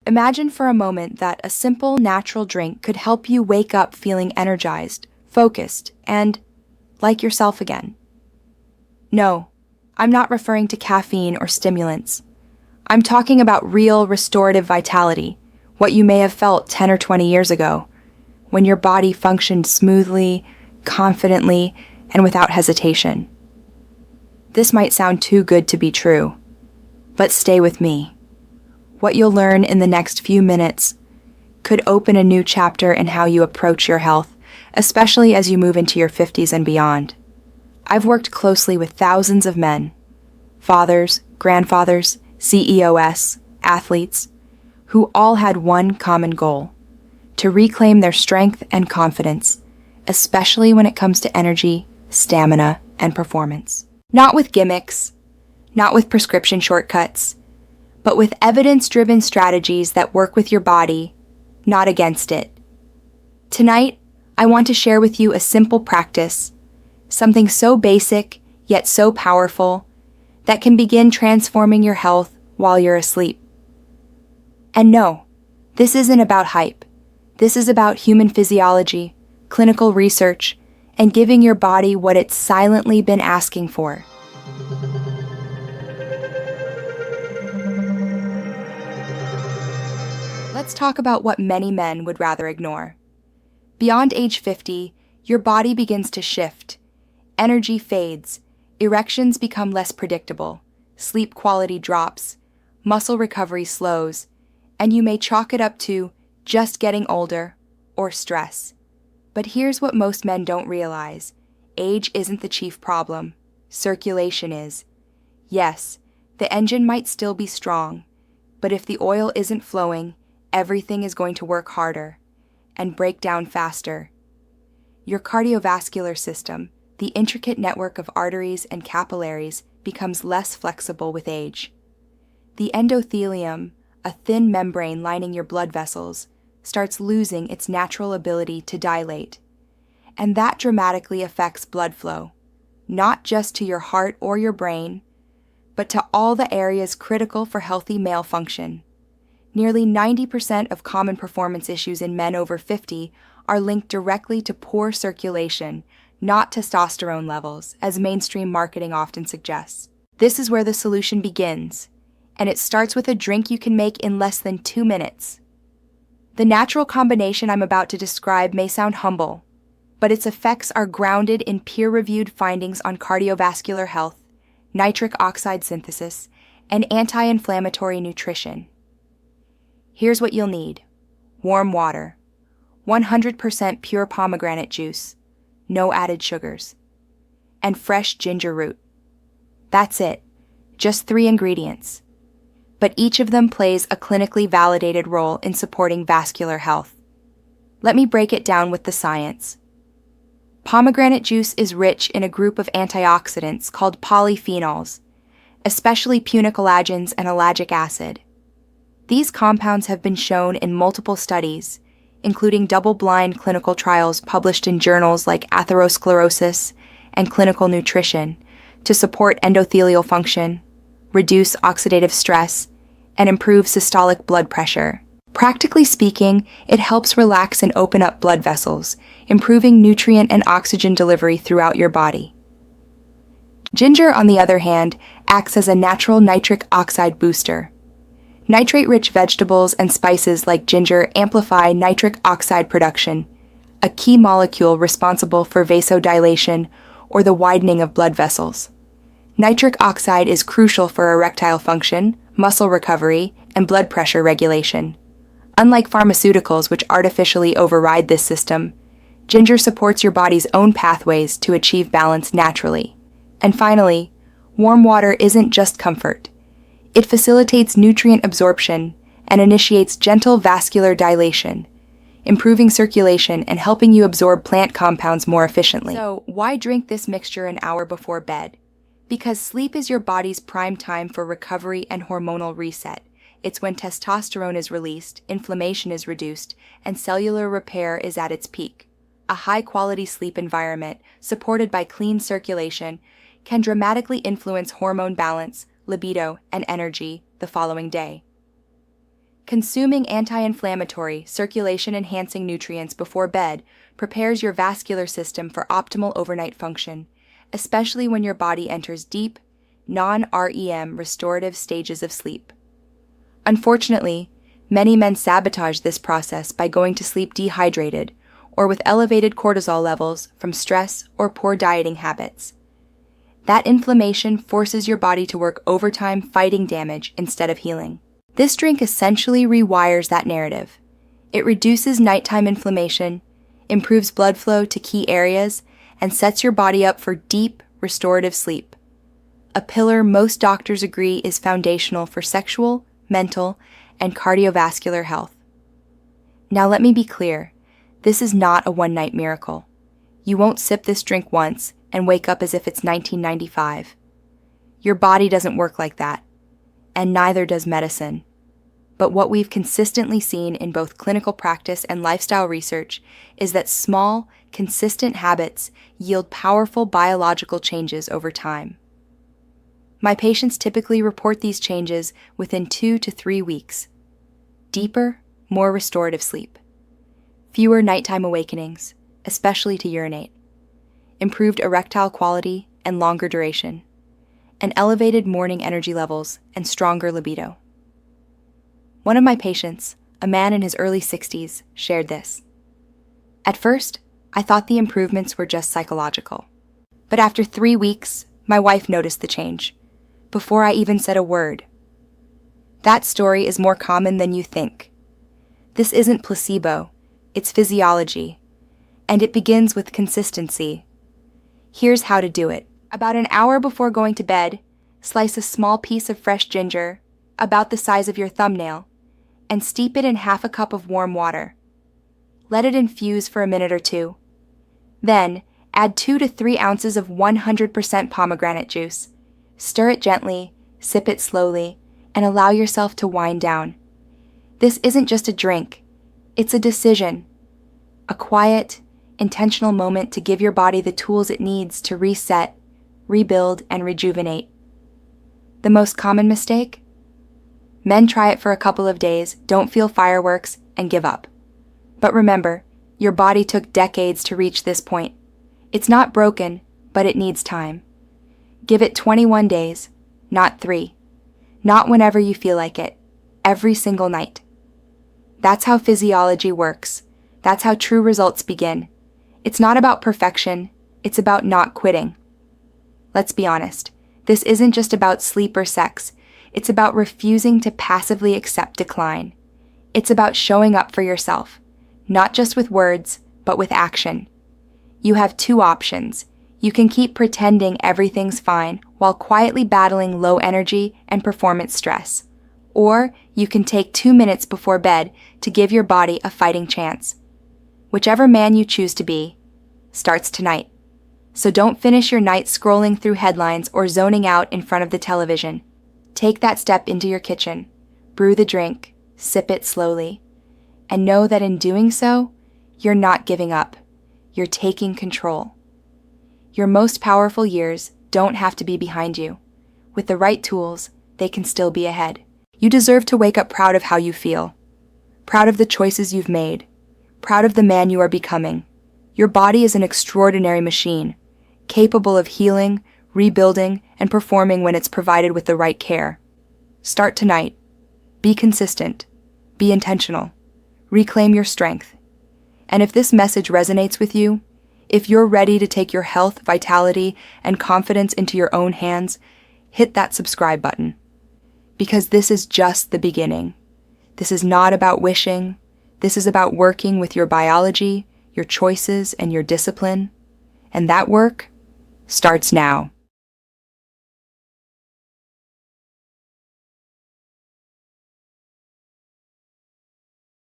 Imagine for a moment that a simple, natural drink could help you wake up feeling energized, focused, and like yourself again. No, I'm not referring to caffeine or stimulants. I'm talking about real restorative vitality, what you may have felt 10 or 20 years ago, when your body functioned smoothly, confidently, and without hesitation. This might sound too good to be true, but stay with me. What you'll learn in the next few minutes could open a new chapter in how you approach your health, especially as you move into your 50s and beyond. I've worked closely with thousands of men, fathers, grandfathers, CEOs, athletes, who all had one common goal: to reclaim their strength and confidence, especially when it comes to energy, stamina, and performance. Not with gimmicks, not with prescription shortcuts, but with evidence-driven strategies that work with your body, not against it. Tonight, I want to share with you a simple practice, something so basic yet so powerful, that can begin transforming your health while you're asleep. And no, this isn't about hype. This is about human physiology, clinical research, and giving your body what it's silently been asking for. Let's talk about what many men would rather ignore. Beyond age 50, your body begins to shift. Energy fades, erections become less predictable, sleep quality drops, muscle recovery slows, and you may chalk it up to just getting older or stress. But here's what most men don't realize. Age isn't the chief problem. Circulation is. Yes, the engine might still be strong, but if the oil isn't flowing, everything is going to work harder and break down faster. Your cardiovascular system, the intricate network of arteries and capillaries, becomes less flexible with age. The endothelium, a thin membrane lining your blood vessels, starts losing its natural ability to dilate. And that dramatically affects blood flow, not just to your heart or your brain, but to all the areas critical for healthy male function. Nearly 90% of common performance issues in men over 50 are linked directly to poor circulation, not testosterone levels, as mainstream marketing often suggests. This is where the solution begins, and it starts with a drink you can make in less than 2 minutes. The natural combination I'm about to describe may sound humble, but its effects are grounded in peer-reviewed findings on cardiovascular health, nitric oxide synthesis, and anti-inflammatory nutrition. Here's what you'll need: warm water, 100% pure pomegranate juice, no added sugars, and fresh ginger root. That's it, just 3 ingredients. But each of them plays a clinically validated role in supporting vascular health. Let me break it down with the science. Pomegranate juice is rich in a group of antioxidants called polyphenols, especially punicolagens and ellagic acid. These compounds have been shown in multiple studies, including double-blind clinical trials published in journals like Atherosclerosis and Clinical Nutrition, to support endothelial function, reduce oxidative stress, and improve systolic blood pressure. Practically speaking, it helps relax and open up blood vessels, improving nutrient and oxygen delivery throughout your body. Ginger, on the other hand, acts as a natural nitric oxide booster. Nitrate-rich vegetables and spices like ginger amplify nitric oxide production, a key molecule responsible for vasodilation or the widening of blood vessels. Nitric oxide is crucial for erectile function, muscle recovery, and blood pressure regulation. Unlike pharmaceuticals which artificially override this system, ginger supports your body's own pathways to achieve balance naturally. And finally, warm water isn't just comfort. It facilitates nutrient absorption and initiates gentle vascular dilation, improving circulation and helping you absorb plant compounds more efficiently. So, why drink this mixture an hour before bed? Because sleep is your body's prime time for recovery and hormonal reset. It's when testosterone is released, inflammation is reduced, and cellular repair is at its peak. A high-quality sleep environment, supported by clean circulation, can dramatically influence hormone balance, libido, and energy the following day. Consuming anti-inflammatory, circulation-enhancing nutrients before bed prepares your vascular system for optimal overnight function, especially when your body enters deep, non-REM restorative stages of sleep. Unfortunately, many men sabotage this process by going to sleep dehydrated or with elevated cortisol levels from stress or poor dieting habits. That inflammation forces your body to work overtime fighting damage instead of healing. This drink essentially rewires that narrative. It reduces nighttime inflammation, improves blood flow to key areas, and sets your body up for deep, restorative sleep. A pillar most doctors agree is foundational for sexual, mental, and cardiovascular health. Now let me be clear, this is not a one-night miracle. You won't sip this drink once and wake up as if it's 1995. Your body doesn't work like that, and neither does medicine. But what we've consistently seen in both clinical practice and lifestyle research is that small, consistent habits yield powerful biological changes over time. My patients typically report these changes within 2 to 3 weeks. Deeper, more restorative sleep. Fewer nighttime awakenings, especially to urinate. Improved erectile quality and longer duration. And elevated morning energy levels and stronger libido. One of my patients, a man in his early 60s, shared this. At first, I thought the improvements were just psychological. But after 3 weeks, my wife noticed the change, before I even said a word. That story is more common than you think. This isn't placebo, it's physiology, and it begins with consistency. Here's how to do it. About an hour before going to bed, slice a small piece of fresh ginger, about the size of your thumbnail, and steep it in half a cup of warm water. Let it infuse for a minute or two. Then, add 2 to 3 ounces of 100% pomegranate juice. Stir it gently, sip it slowly, and allow yourself to wind down. This isn't just a drink, it's a decision. A quiet, intentional moment to give your body the tools it needs to reset, rebuild, and rejuvenate. The most common mistake? Men try it for a couple of days, don't feel fireworks, and give up. But remember, your body took decades to reach this point. It's not broken, but it needs time. Give it 21 days, not 3. Not whenever you feel like it, every single night. That's how physiology works. That's how true results begin. It's not about perfection, it's about not quitting. Let's be honest, this isn't just about sleep or sex. It's about refusing to passively accept decline. It's about showing up for yourself, not just with words, but with action. You have 2 options. You can keep pretending everything's fine while quietly battling low energy and performance stress. Or you can take 2 minutes before bed to give your body a fighting chance. Whichever man you choose to be, starts tonight. So don't finish your night scrolling through headlines or zoning out in front of the television. Take that step into your kitchen, brew the drink, sip it slowly, and know that in doing so, you're not giving up. You're taking control. Your most powerful years don't have to be behind you. With the right tools, they can still be ahead. You deserve to wake up proud of how you feel, proud of the choices you've made, proud of the man you are becoming. Your body is an extraordinary machine, capable of healing, rebuilding, and performing when it's provided with the right care. Start tonight. Be consistent. Be intentional. Reclaim your strength. And if this message resonates with you, if you're ready to take your health, vitality, and confidence into your own hands, hit that subscribe button. Because this is just the beginning. This is not about wishing. This is about working with your biology, your choices, and your discipline. And that work starts now.